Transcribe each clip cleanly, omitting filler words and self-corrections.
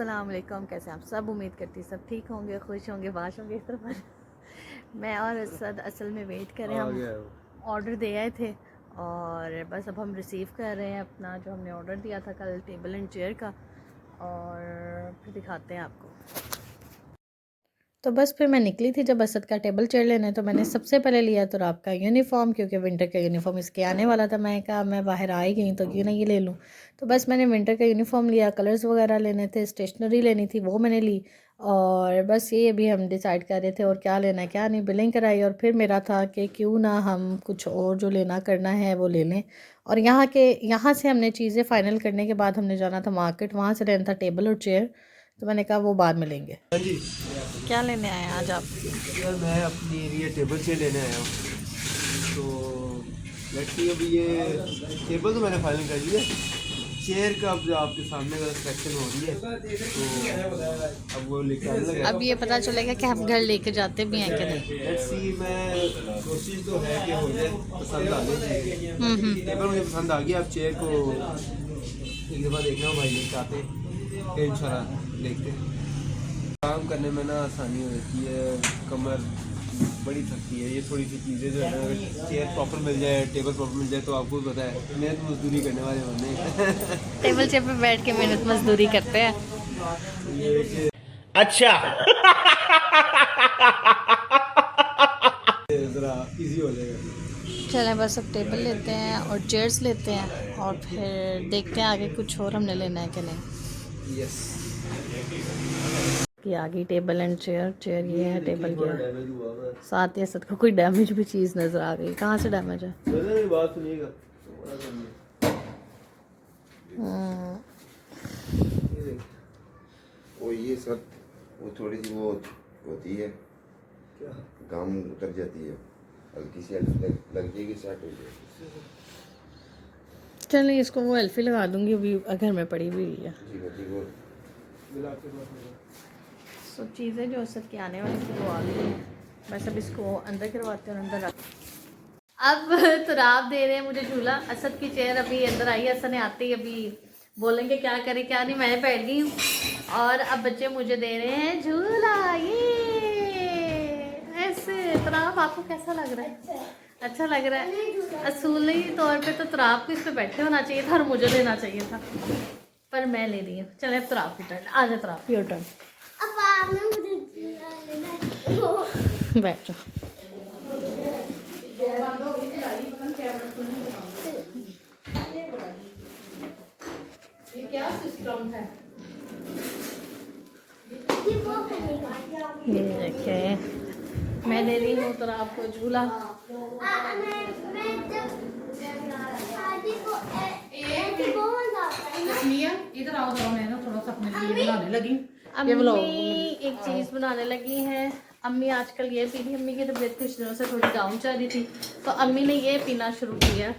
अस्सलाम वालेकुम। कैसे आप सब? उम्मीद करती सब ठीक होंगे, खुश होंगे, बाश होंगे इस तरफ। मैं और असद असल में वेट कर रहे हैं। हम ऑर्डर दे आए थे और बस अब हम रिसीव कर रहे हैं अपना जो हमने ऑर्डर दिया था कल टेबल एंड चेयर का, और फिर दिखाते हैं आपको। तो बस फिर मैं निकली थी जब असद का टेबल चेयर लेने, तो मैंने सबसे पहले लिया तो आपका यूनिफॉर्म, क्योंकि विंटर का यूनिफॉर्म इसके आने वाला था। मैं कहा मैं बाहर आ ही गई तो क्यों ना ये ले लूँ। तो बस मैंने विंटर का यूनिफॉर्म लिया, कलर्स वगैरह लेने थे, स्टेशनरी लेनी थी वो मैंने ली, और बस ये अभी हम डिसाइड कर रहे थे और क्या लेना है क्या नहीं। बिलिंग कराई और फिर मेरा था कि क्यों ना हम कुछ और जो लेना करना है वो ले लें। और यहाँ से हमने चीज़ें फ़ाइनल करने के बाद हमने जाना था मार्केट, वहाँ से लेना था टेबल और चेयर। तो मैंने कहा वो बाद में लेंगे। हाँ जी, क्या लेने आए हैं आज आप? यार मैं अपनी लिए टेबल चेयर लेने आया हूँ। तो लेट्स अभी ये टेबल तो मैंने फाइनल कर लिया, चेयर का अब जो आपके सामने का सिलेक्शन हो रही है, तो अब वो लेके आने लगा। अब ये पता चलेगा कि हम घर लेके जाते भी हैं कि नहीं। लेट्स सी, मैं कोशिश तो है कि हो जाए, पसंद आ जाए। टेबल मुझे पसंद आ गया, अब चेयर को एक दफ़ा देखना भाई लेके आते हैं, इंशाल्लाह देखते हैं। काम करने में ना आसानी हो जाती है, कमर बड़ी थकती है। ये थोड़ी सी चीज़ें जो है ना, अगर चेयर प्रॉपर मिल जाए, टेबल प्रॉपर मिल जाए, तो आपको भी पता है मेहनत मजदूरी करने वाले बनने। टेबल चेयर पे बैठ के मेहनत मजदूरी करते हैं। अच्छा। ज़रा इजी हो जाएगा। चलें बस अब टेबल लेते हैं और चेयर्स लेते हैं और फिर देखते हैं आगे कुछ और हमने लेना है कि नहीं। यस, कि आगे टेबल एंड चेयर, चेयर ये है, टेबल ये है। डैमेज हुआ हुआ है। साथ ही साथ कोई डैमेज भी चीज़ नज़र आ गई। कहाँ से डैमेज है? मेरी बात सुनिएगा, ये देखिए। वो ये सब वो थोड़ी सी वो होती है, क्या काम उतर जाती है, हल्की सी लग जाएगी, सेट हो जाएगी। चलिए इसको वो एल्फी लगा दूंगी, अभी घर में पड़ी हुई है। ठीक है, ठीक है। मिला के बात होगा। सब चीज़ें जो असद की आने वाली थी वो आ गई हैं। बस अब इसको अंदर करवाते हैं और अंदर रख। अब तुराब दे रहे हैं मुझे झूला। असद की चेयर अभी अंदर आई है, असद ने आते ही अभी बोलेंगे क्या करें क्या नहीं। मैं बैठ गई हूँ और अब बच्चे मुझे दे रहे हैं झूला। ये ऐसे तुराब आपको कैसा लग रहा है? अच्छा लग रहा है। असूली तौर पे तो तुराब को इस पे बैठे होना चाहिए था और मुझे लेना चाहिए था, पर मैं ले रही हूँ। चले अब तुराब की टर्न। आ जाए तुराब, योर टर्न। बैठ जाओ। ये क्या सिस्टम है? ये देखिए मैं ले रही हूँ तो आपको झूला। इधर आओ जरा, मैं ना थोड़ा सा अपने लिए बनाने लगी। अम्मी एक चीज़ बनाने लगी हैं। अम्मी आजकल ये पी रही। अम्मी की तबीयत कुछ दिनों से थोड़ी डाउन चल रही थी, तो अम्मी ने ये पीना शुरू किया।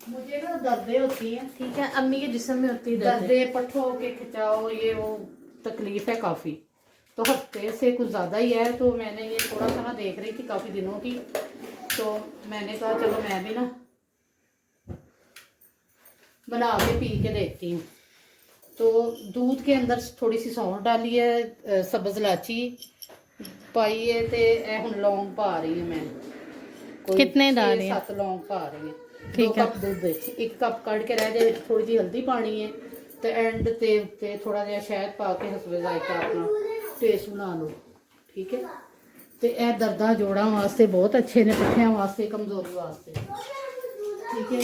मुझे ना दर्दें होती हैं, ठीक है, अम्मी के जिस्म में होती है दर्दें, पट्ठों के खिंचाव, ये वो तकलीफ है काफ़ी। तो हफ्ते से कुछ ज़्यादा ही है, तो मैंने ये थोड़ा सा ना देख रही थी काफ़ी दिनों की, तो मैंने कहा चलो मैं भी ना बना के पी के देखती हूँ। तो दूध के अंदर थोड़ी सी सौंठ डाली है, सब्ज़ इलायची पाई है, ते हुण लौंग पा रही है मैं। कोई कितने डाल रही हैं? 7 लौंग पा रही है। 2 ठीक है। कप दूध दे, 1 कप कढ़ के रह जाए, थोड़ी जी हल्दी पानी है, तो एंड ते उत्ते थोड़ा जिहा शहद पा के हसबे जायका अपना टेस्ट बना लो। ठीक है, तो यह दर्दां जोड़ां वास्ते बहुत अच्छे ने, पट्ठियां वास्ते, कमजोरी वास्ते। ठीक है,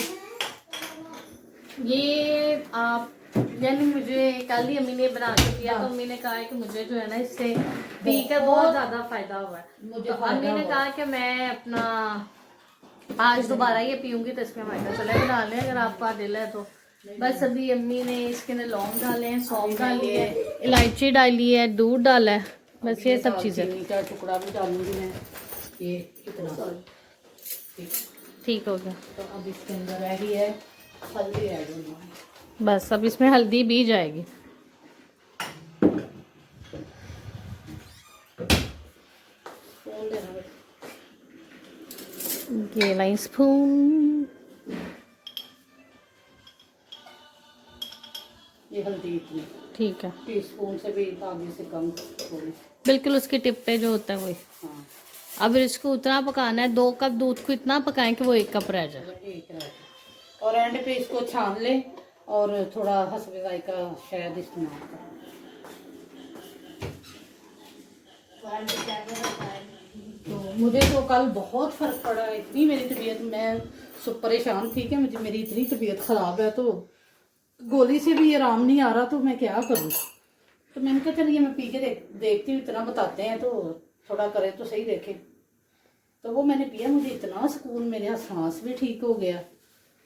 ये आप यानी मुझे कल ही अम्मी ने बना के दिया, तो अम्मी ने कहा है कि मुझे जो है ना इससे पीकर बहुत ज़्यादा फायदा हुआ है। मुझे तो अम्मी ने कहा कि मैं अपना आज दोबारा ये पीऊंगी तो इसमें फायदा चले बना लें अगर आपका दिल है तो। बस अभी अम्मी ने इसके अंदर लौंग डाले हैं, सौंफ डाली है, इलायची डाली है, दूध डाला है, बस ये सब चीज़ें। चीनी का टुकड़ा भी डालूंगी मैं, ये इतना। ठीक हो गया। तो अब इसके अंदर रह गई है हल्दी ऐड होनी है। बस अब इसमें हल्दी भी जाएगी। स्पून देना बेटा। ये लाई स्पून। ये हल्दी इतनी ठीक है, टीस्पून से भी आगे से कम थोड़ी। बिल्कुल उसकी टिप पे जो होता है वही। हाँ, अब इसको उतना पकाना है, 2 कप दूध को इतना पकाएं कि वो 1 कप रह जाए। एक रह गया। और एंड पे इसको छान ले और थोड़ा हसबे जायका शहद इस्तेमाल करें। तो मुझे तो कल बहुत फर्क पड़ा, इतनी मेरी तबीयत, मैं सब परेशान थी कि मुझे, मेरी इतनी तबीयत ख़राब है तो गोली से भी आराम नहीं आ रहा, तो मैं क्या करूं। तो मैंने कहा चलिए मैं पी के देखती हूँ, इतना बताते हैं तो थोड़ा करें तो सही देखें। तो वो मैंने पिया, मुझे इतना सुकून, मेरा सांस भी ठीक हो गया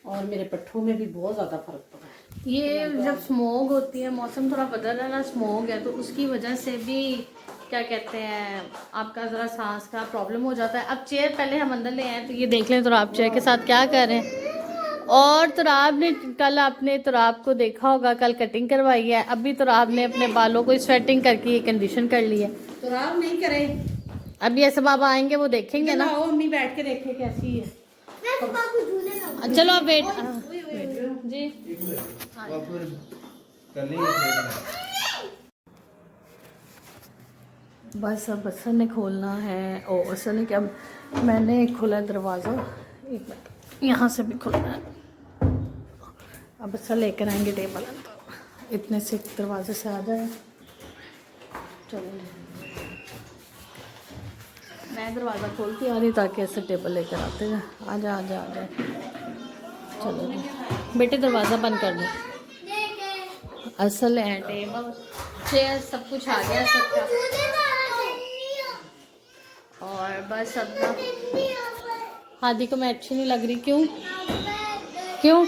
और मेरे पट्ठों में भी बहुत ज़्यादा फर्क पड़ा। ये जब स्मोक होती है, मौसम थोड़ा बदल रहा है ना, स्मोक है, तो उसकी वजह से भी क्या कहते हैं आपका ज़रा सांस का प्रॉब्लम हो जाता है। अब चेयर पहले हम अंदर ले आए, तो ये देख लें तुराब चेयर के साथ क्या कर रहे हैं। और तुराब ने कल आपने तुराब को देखा होगा, कल कटिंग करवाई है, अभी तुराब ने अपने बालों को स्वेटिंग करके ये कंडीशन कर ली है। तो आप नहीं करे, अब ये सब आप आएंगे वो देखेंगे ना। आओ अम्मी बैठ के देखे कैसी है। चलो आप वेट जी। बस अब असर ने खोलना है, और असर ने क्या, मैंने खोला दरवाज़ा, एक मिनट यहाँ से भी खोलना है। अब असर लेकर आएंगे टेबल, इतने से दरवाजे से आ जाए। चलो मैं दरवाज़ा खोलती आ रही ताकि ऐसे टेबल लेकर आते हैं। आ जा आ जा आ जा। चलो बेटे दरवाज़ा बंद कर दो। असल है टेबल चेयर सब कुछ आ गया सबका। और बस अब ना हादी को मैं अच्छी नहीं लग रही। क्यों क्यों?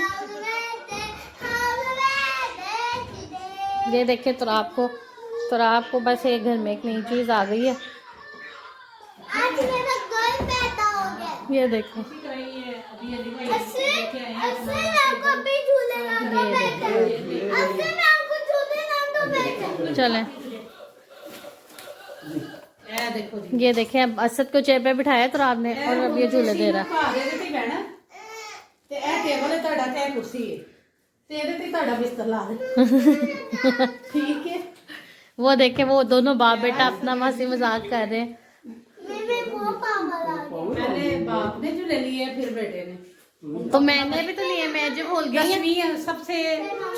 ये देखे तो आपको बस एक घर में एक नई चीज़ आ गई है। ये देखो चलें, देखो जी, ये देखें अब असद को चेयर पे बिठाया तो आपने, और अब ये झूले दे रहा है। ठीक है, वो देखे वो दोनों बाप बेटा अपना मस्ती मजाक कर रहे हैं। पहले बाप ने झूले लिए फिर बेटे ने। तो मैंने भी तो लिए, मैं जो भूल गई। तस्मीया सबसे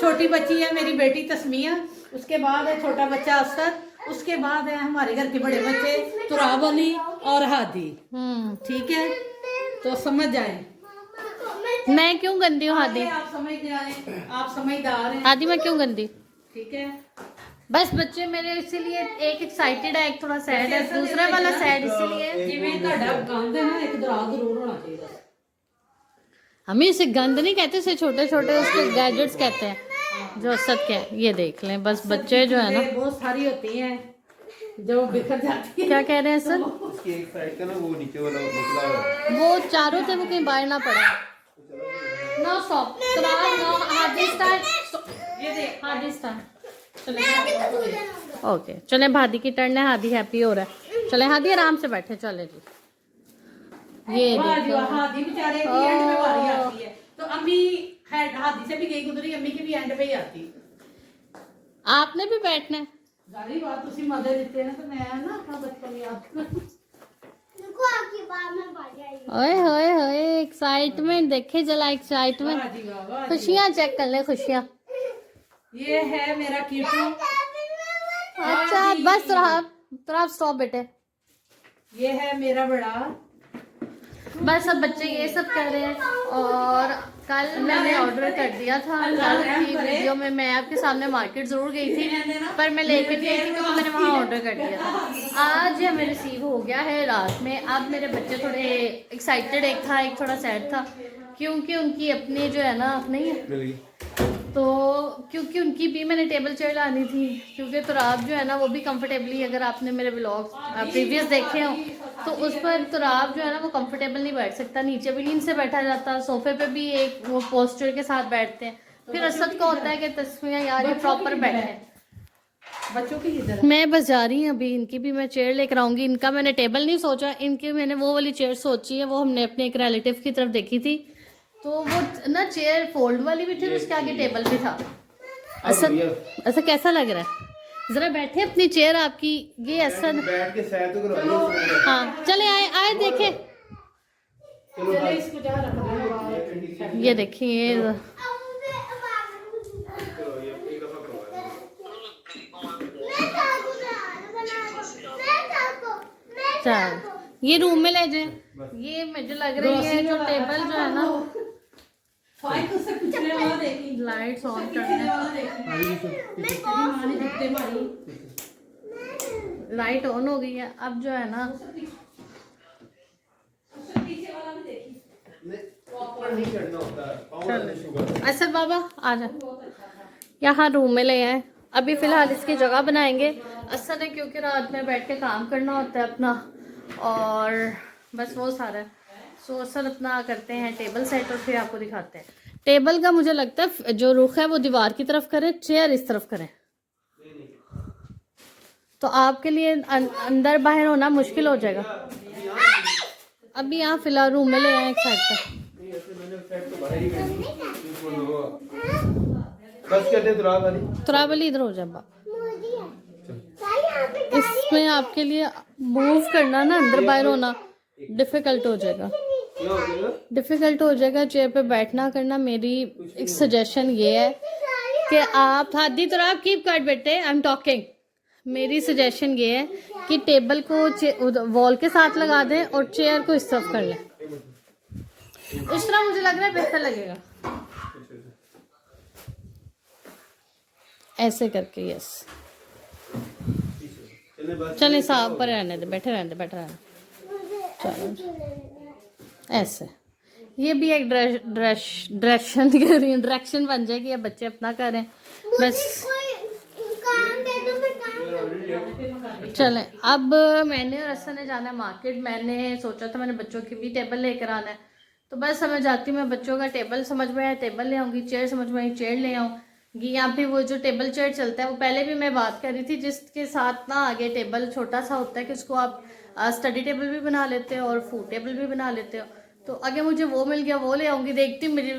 छोटी बच्ची है मेरी बेटी तस्मीया, उसके बाद है छोटा बच्चा असद, उसके बाद है हमारे घर के बड़े बच्चे तुराब अली और हादी। ठीक है, तो समझ जाए। मैं क्यों गंदी हूँ हादी? आप समझ जाए, आप समझदार हैं। हादी मैं क्यों गंदी? ठीक है, बस बच्चे मेरे इसीलिए एक एक्साइटेड है, एक थोड़ा सैड है, दूसरा वाला सैड इसीलिए। जिवें ਤੁਹਾਡਾ ਗੰਦ है ना, एक दरा जरूर होना चाहिए। हमें इसे गंद नहीं कहते, इसे छोटे छोटे उसके गैजेट्स कहते हैं जो असद के हैं। ये देख लें बस बच्चे जो है ना, बहुत सारी होती हैं जो बिखर जाती है। क्या कह रहे हैं सर? उसकी एक साइड का ना वो नीचे वाला निकला है, वो चारों थे, वो कहीं बाहर ना पड़े। नो स्टॉप, नो हादी स्टार्ट, ये देख हादी स्टार्ट। ओके चले, भादी की टर्न है, हादी हैप्पी हो रहा है। चले हादी आराम से बैठे, चले जी। ये देखो हादी बेचारे की एंड में बारी आती है, तो अम्मी हादी से भी गई गुजरी, अम्मी की भी एंड पे ही आती। आपने भी बैठना है। जारी बात तुसी मदद देते हैं, तो मैं ना अपना बचपन याद ओए होए होए, एक्साइटमेंट देखे जला, एक्साइटमेंट, खुशियाँ चेक कर ले, खुशियाँ। ये है मेरा कीटू। अच्छा बस थोड़ा स्टॉप बेटे। ये है मेरा बड़ा। बस अब बच्चे ये सब कर रहे हैं। और कल मैंने ऑर्डर कर दिया था, कल की वीडियो में मैं आपके सामने मार्केट ज़रूर गई थी, पर मैं लेकर गई थी क्योंकि मैंने वहाँ ऑर्डर कर दिया था। आज हमें रिसीव हो गया है रात में। अब मेरे बच्चे थोड़े एक्साइटेड, एक था एक थोड़ा सैड था, क्योंकि उनकी अपनी जो है ना नहीं, तो क्योंकि उनकी भी मैंने टेबल चेयर लानी थी, क्योंकि तुराब जो है ना वो भी कंफर्टेबली, अगर आपने मेरे व्लॉग प्रीवियस देखे हो तो उस पर तुराब जो है ना वो कंफर्टेबल नहीं बैठ सकता, नीचे भी नींद से बैठा जाता, सोफे पे भी एक वो पोस्चर के साथ बैठते हैं। फिर असद को होता है कि तस्वीर यार ये प्रॉपर बैठे। बच्चों की इधर मैं बस जा रही हूँ, अभी इनकी भी मैं चेयर लेकर आऊँगी। इनका मैंने टेबल नहीं सोचा, इनकी मैंने वो वाली चेयर सोची है, वो हमने अपने एक रिलेटिव की तरफ देखी थी, तो वो ना चेयर फोल्ड वाली भी थी, उसके आगे टेबल भी था। ऐसा कैसा लग रहा है? जरा बैठे अपनी चेयर आपकी, ये ऐसा बैठ के सैर तो करवाइए। हाँ चले आए आए देखे, चले इसको जहाँ रख दो। ये देखिए चल ये रूम में ले जाए। ये मुझे लग रही है जो टेबल जो है ना, लाइट्स ऑन करने, लाइट ऑन हो गई है। अब जो है ना असद बाबा आ जा, यहाँ रूम में ले आए। अभी फ़िलहाल इसकी जगह बनाएंगे। असद है क्योंकि रात में बैठ के काम करना होता है अपना, और बस वो सारा है। सो असद अपना करते हैं टेबल सेट और फिर आपको दिखाते हैं। टेबल का मुझे लगता है जो रुख है वो दीवार की तरफ करें, चेयर इस तरफ करें, तो आपके लिए अंदर बाहर होना मुश्किल हो जाएगा। अभी यहाँ फ़िलहाल रूम में ले आए एक साइड पर। तुराब अली इधर हो जाए। इसमें आपके लिए मूव करना ना, अंदर बाहर होना डिफ़िकल्ट हो जाएगा, डिफ़िकल्ट हो जाएगा चेयर पे बैठना करना। मेरी एक सजेशन ये है कि आप हादी तुराब कीप कट बेटे, आई एम टॉकिंग। मेरी सजेशन ये है कि टेबल को वॉल के साथ लगा दें और चेयर को इस तरफ कर लें। इस तरह मुझे लग रहा है बेहतर लगेगा, ऐसे करके। यस चले साहब पर रहने दे, बैठे रहने दे, बैठे रहने। चलो ऐसे, ये भी एक डायरेक्शन बन जाएगी। अब बच्चे अपना करें बस। चलें, अब मैंने और असद ने जाना है मार्केट। मैंने सोचा था मैंने बच्चों की भी टेबल लेकर आना है, तो बस समझ आती हूँ मैं बच्चों का टेबल समझ में आया टेबल ले आऊँगी, चेयर समझ में आई चेयर ले आऊँगी। यहाँ पे वो जो टेबल चेयर चलता है वो पहले भी मैं बात कर रही थी, जिसके साथ ना आगे टेबल छोटा सा होता है कि उसको आप स्टडी टेबल भी बना लेते हो और फूड टेबल भी बना लेते हो। तो आगे मुझे वो मिल गया, वो ले आऊँगी। देखती हूँ मेरी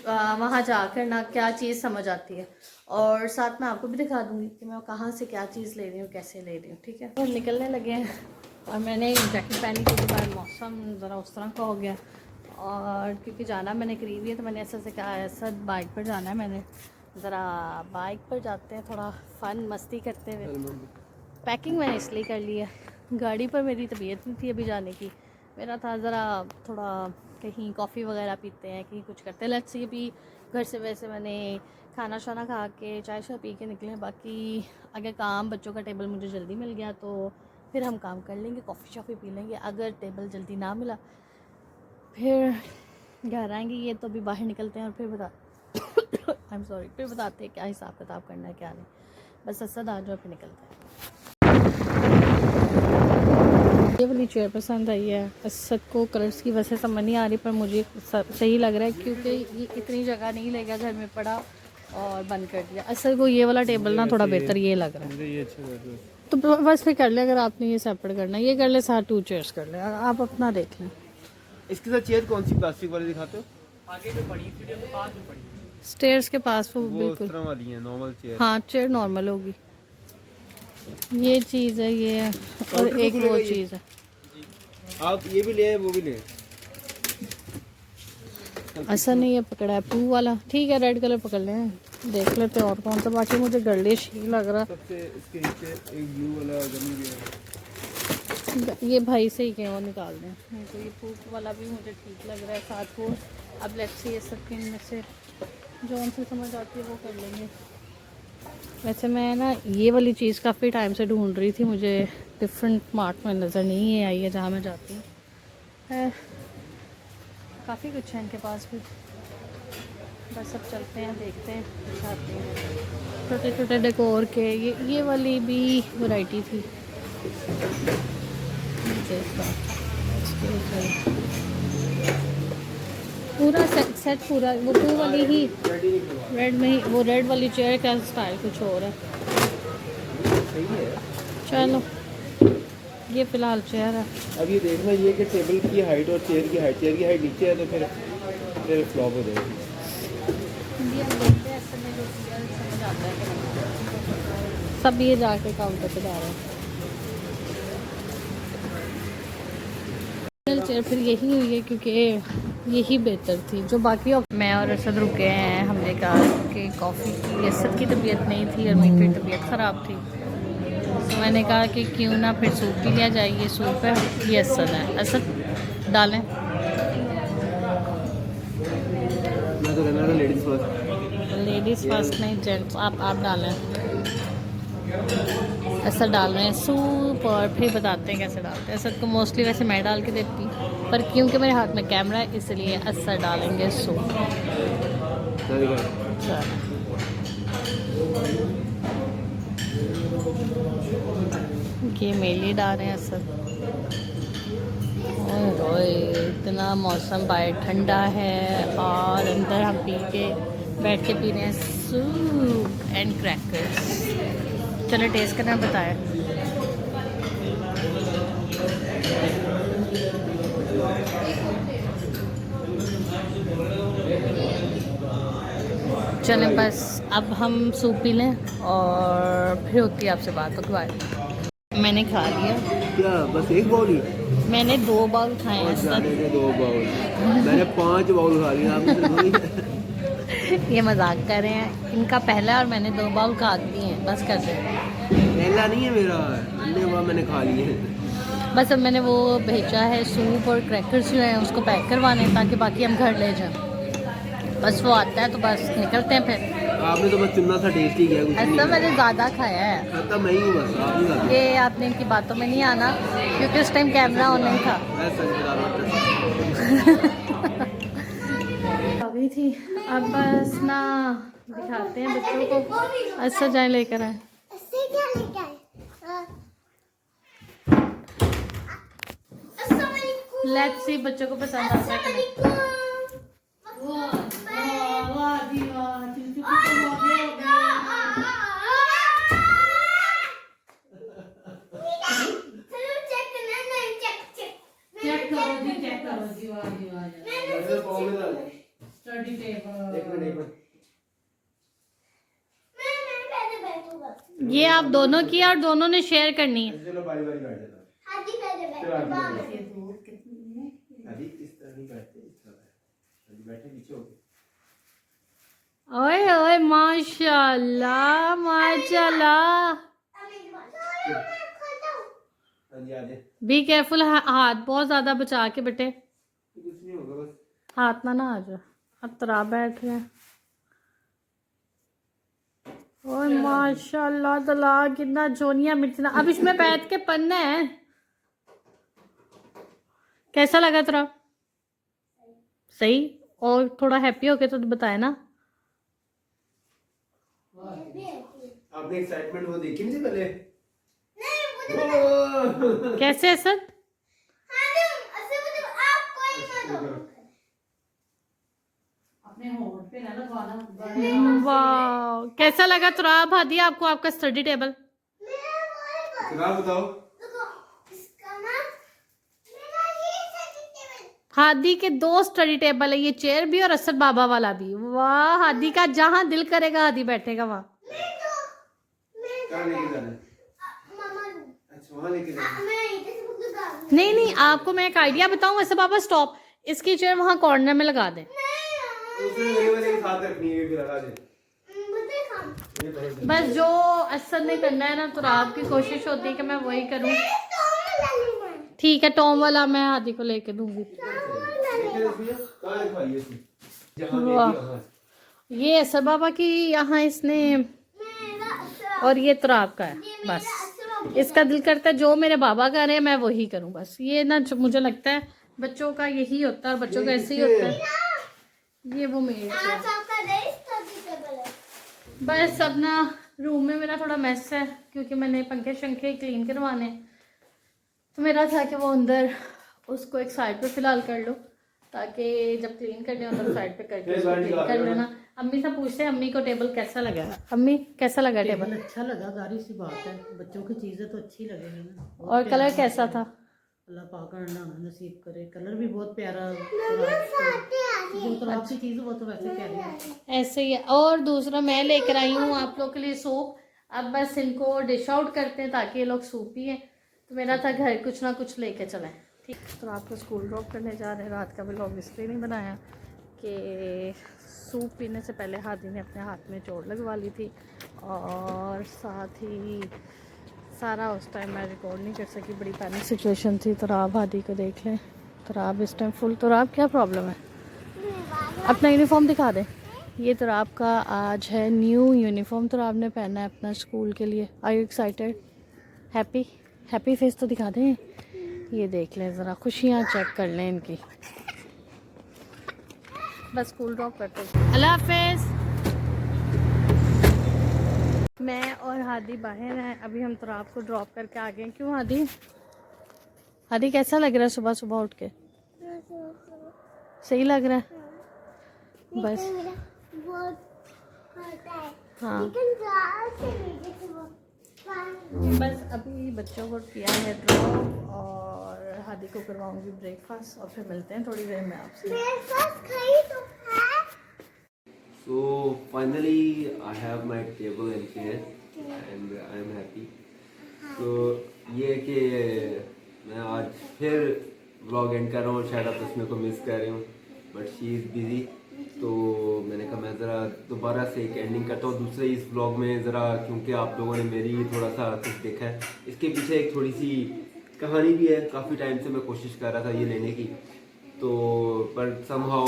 वहाँ जाकर ना क्या चीज़ समझ आती है, और साथ में आपको भी दिखा दूँगी कि मैं कहाँ से क्या चीज़ ले रही हूँ, कैसे ले रही हूँ। ठीक है, और निकलने लगे हैं। और मैंने जैकेट पहनी क्योंकि बाहर मौसम ज़रा उस तरह का हो गया, और क्योंकि जाना मैंने करीब है तो मैंने ऐसा से कहा ऐसा बाइक पर जाना है। मैंने ज़रा बाइक पर जाते हैं, थोड़ा फ़न मस्ती करते हुए। पैकिंग मैंने इसलिए कर ली है, गाड़ी पर मेरी तबीयत नहीं थी अभी जाने की। मेरा था ज़रा थोड़ा कहीं कॉफ़ी वगैरह पीते हैं, कहीं कुछ करते हैं। लेट्स सी भी घर से वैसे मैंने खाना शाना खा के चाय शाय पी के निकले। बाकी अगर काम बच्चों का टेबल मुझे जल्दी मिल गया तो फिर हम काम कर लेंगे, कॉफ़ी शॉफ़ी पी लेंगे। अगर टेबल जल्दी ना मिला फिर घर आएंगे। ये तो अभी बाहर निकलते हैं और फिर आई एम सॉरी, फिर बताते हैं क्या हिसाब किताब करना है क्या नहीं। बस असद आ जाओ फिर निकलते हैं। ये वाली चेयर पसंद आई है। असद को कलर्स की वजह समझ नहीं आ रही, पर मुझे सही लग रहा है क्योंकि ये इतनी जगह नहीं लेगा, घर में पड़ा और बंद कर दिया। असद को ये वाला टेबल ना थोड़ा बेहतर ये लग रहा है, ये अच्छा तो बस फिर कर ले। अगर आपने ये सेपरेट करना है ये कर ले, साथ 2 चेयर्स कर ले, आप अपना देख लें। इसके साथ चेयर कौन सी प्लास्टिक वाली दिखाते हो? आगे जो पड़ी थी जो पास में पड़ी स्टेयर्स के पास वो वो बिल्कुल उस तरह वाली है, नॉर्मल चेयर। हाँ चेयर नॉर्मल होगी। ये चीज़ है ये है, और एक वो चीज़ है। आप ये भी ले आए, वो भी ले। ऐसा नहीं है पकड़ा है ब्लू वाला, ठीक है रेड कलर पकड़ लें, देख लेते हैं और कौन सा। बाकी मुझे गर्लिश ही लग रहा। सबसे इसके नीचे एक ब्लू वाला गमी भी है। ये भाई से ही कहीं और निकाल दें, नहीं तो ये पूप वाला भी मुझे ठीक लग रहा है साथ को। अब लेट्स सी ये सब के इनमें से जो हमसे समझ आती है वो कर लेंगे। वैसे मैं ना ये वाली चीज़ काफ़ी टाइम से ढूंढ रही थी, मुझे डिफरेंट मार्ट में नज़र नहीं आई है जहाँ मैं जाती हूँ। है काफ़ी कुछ है इनके पास भी। बस अब चलते हैं, देखते हैं, दिखाते हैं। छोटे छोटे डेकोर के ये वाली भी वैरायटी थी। पूरा सेट पूरा वो ब्लू वाली ही रेड में ही, वो रेड वाली चेयर का स्टाइल कुछ और है। सही है। चलो ये फ़िलहाल चेयर है। अब ये देखना ये कि टेबल की हाइट और चेयर की हाइट नीचे है तो फिर फ्लॉप हो जाएगी। ये हम देखते हैं, ऐसे में जो चेयर समझ आता है सब ये जाके काउंटर पे जा रहे हैं। चेयर फिर यही हुई है क्योंकि यही बेहतर थी जो बाकी। मैं और असद रुके हैं, हमने कहा कि कॉफ़ी की असद की तबीयत नहीं थी और मेरी तबीयत ख़राब थी, तो मैंने कहा कि क्यों ना फिर सूप पी लिया जाए। ये सूप है, ये असद है। असद डालें। मैं तो कहना था लेडीज़ फर्स्ट। लेडीज़ फर्स्ट नहीं, जेंट्स आप डालें। असद डाल रहे हैं सूप और फिर बताते हैं कैसे डालते हैं। असद को मोस्टली वैसे मैं डाल के देती हूँ, पर क्योंकि मेरे हाथ में कैमरा है इसलिए असद डालेंगे सूप। चलो। ये मेरे लिए डाल रहे हैं असद। ओए इतना मौसम बाहर ठंडा है और अंदर हम बैठ के पी रहे हैं सूप एंड क्रैकर्स। चलो टेस्ट करना बताया। चलें बस अब हम सूप पी लें और फिर होती है आपसे बात। Okay bye. मैंने खा लिया। क्या बस एक बाउल ही? मैंने 2 बाउल खाए हैं सर। 2 बाउल मैंने 5 बाउल खा लिए आपने। ये मजाक कर रहे हैं, इनका पहला और मैंने 2 बाउल खा दिए हैं। बस कर दे। पहला नहीं है मेरा, अन्य बार मैंने खा लिए। बस अब मैंने वो भेजा है सूप और क्रैकर्स जो हैं उसको पैक करवाने ताकि बाकी हम घर ले जाएं। बस वो आता है तो बस निकलते हैं फिर। आपने तो बस चुनना था, टेस्टी किया कुछ नहीं। ऐसा मैंने ज़्यादा खाया है। खाता मैं ही हूँ बस, आप नहीं खाते। ये आपने इनकी बातों में नहीं आना क्योंकि उस टाइम कैमरा ऑन नहीं था। मैं सच बता रहा हूँ। आ गई थी। अब बस ना दिखाते हैं बच्चों को। अच्छा जाए लेकर आए। लेट्स सी बच्चों को पसंद आता है कि नहीं। Study table. ये आप दोनों की और दोनों ने शेयर करनी है। चलो बारी बारी बैठ जाता। अभी इस तरह नहीं बैठते, इस तरह बैठते। बैठे पीछे होके। ओए ओए माशाल्लाह माशाल्लाह। बी केयरफुल, हाथ बहुत ज्यादा बचा के बेटे। कुछ नहीं होगा बस। हाथ ना आ जाए। अब तरा बैठ रहे हैं। ओए माशाल्लाह तला कितना जोनिया मिर्चना। अब इसमें बैठ के पढ़ना है। कैसा लगा तेरा? सही। और थोड़ा हैप्पी हो गया तो बताए ना। आपने एक्साइटमेंट वो देखी नहीं थी पहले? कैसे असद? अपने होंठ पे ना लगवाना। वाह कैसा लगा तुराब हादी आपको आपका स्टडी टेबल? बताओ। हादी के 2 स्टडी टेबल है, ये चेयर भी और असद बाबा वाला भी। वाह हादी का जहां दिल करेगा हादी बैठेगा वहां। नहीं नहीं आपको मैं एक आइडिया बताऊं वैसे बाबा स्टॉप, इसकी चेयर वहां कॉर्नर में लगा दें। बस जो असद ने करना है ना तो आपकी कोशिश होती है कि मैं वही करूं। ठीक है टॉम वाला मैं हादी को लेके दूंगी। ये असद बाबा की यहाँ इसने और ये तुराब का है। बस इसका दिल करता है जो मेरे बाबा कर रहे हैं मैं वही करूं। बस ये ना मुझे लगता है बच्चों का यही होता है और बच्चों का ऐसे ही होता है। ये वो मेरे बस अपना रूम में मेरा थोड़ा मैस है क्योंकि मैंने पंखे शंखे क्लीन करवाने, तो मेरा था कि वो अंदर उसको एक साइड पे फिलहाल कर लो ताकि जब क्लीन करने हो तो साइड पे करके उसको क्लीन कर लेना। अम्मी से पूछते हैं अम्मी को टेबल कैसा लगा। अम्मी कैसा लगा टेबल? अच्छा लगा, जारी सी बात है, बच्चों की चीजें तो अच्छी लगेगी ना। और कलर कैसा था? अल्लाह पाक नसीब करे, कलर भी बहुत प्यारा। जो आपकी चीज़ वो तो वैसे प्यारी है। ऐसे ही है। और दूसरा मैं लेकर आई हूँ आप लोग के लिए सूप। अब बस इनको डिश आउट करते हैं ताकि ये लोग सूप पिए। तो मेरा था घर कुछ ना कुछ लेके चलें। ठीक, तो रात को स्कूल ड्रॉप करने जा रहे हैं। रात का व्लॉग इसलिए नहीं बनाया कि सूप पीने से पहले हादी ने अपने हाथ में चोट लगवा ली थी, और साथ ही सारा उस टाइम मैं रिकॉर्ड नहीं कर सकी, बड़ी पैनिक सिचुएशन थी। तो राब हादी को देख लें, तो राब इस टाइम फुल। तो राब क्या प्रॉब्लम है? अपना यूनिफॉर्म दिखा दें। ये तो आपका आज है न्यू यूनिफॉर्म, तो आपने पहना है अपना स्कूल के लिए। Are you excited? Happy? Happy face तो दिखा दें। ये देख लें ज़रा, खुशियाँ चेक कर लें इनकी। बस स्कूल ड्रॉप करते हैं। अल्लाह हाफिज़। मैं और हादी बाहर हैं, अभी हम तो आपको ड्रॉप करके आ गए। क्यों हादी? हादी कैसा लग रहा है सुबह सुबह उठ के? सही लग रहा है? बस हाँ, बस अभी बच्चों को किया है ड्रॉप और हादी को करवाऊंगी ब्रेकफास्ट, और फिर मिलते हैं थोड़ी देर में आपसे। So finally I have my table and chair and I am happy. तो ये कि मैं आज फिर vlog एंड कर रहा हूँ, शायद आप उसमें को मिस कर रहे हो, बट शी इज़ बिजी। तो मैंने कहा मैं ज़रा दोबारा से एक एंडिंग करता हूँ दूसरे इस व्लॉग में ज़रा, क्योंकि आप लोगों ने मेरी थोड़ा सा कुछ देखा है। इसके पीछे एक थोड़ी सी कहानी भी है। काफ़ी टाइम से मैं कोशिश कर रहा था ये लेने की, तो पर समहाउ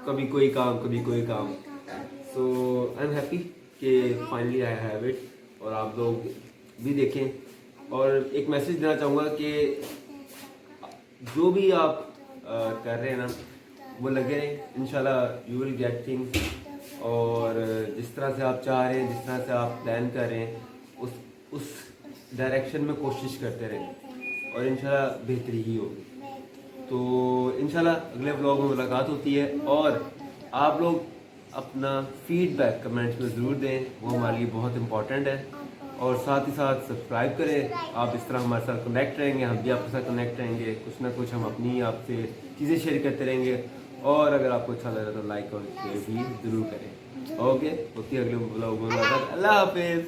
कभी कोई काम कभी कोई काम। सो आई एम हैप्पी कि फाइनली आई हैव इट, और आप लोग भी देखें। और एक मैसेज देना चाहूँगा कि जो भी आप कर रहे हैं ना, वो लगे रहें, इंशाल्लाह यू विल गेट थिंग्स। और जिस तरह से आप चाह रहे हैं, जिस तरह से आप प्लान कर रहे हैं, उस डायरेक्शन में कोशिश करते रहें, और इंशाल्लाह बेहतरी ही होगी। तो इंशाल्लाह अगले व्लॉग में मुलाकात होती है, और आप लोग अपना फीडबैक कमेंट्स में ज़रूर दें, वो हमारे लिए बहुत इंपॉर्टेंट है। और साथ ही साथ सब्सक्राइब करें। आप इस तरह हमारे साथ कनेक्ट रहेंगे, हम भी आपके साथ कनेक्ट रहेंगे, कुछ ना कुछ हम अपनी आपसे चीज़ें शेयर करते रहेंगे। और अगर आपको अच्छा लगा तो लाइक और शेयर भी ज़रूर करें। ओके, होती है अगले व्लॉग में मुलाकात। अल्लाह हाफिज़।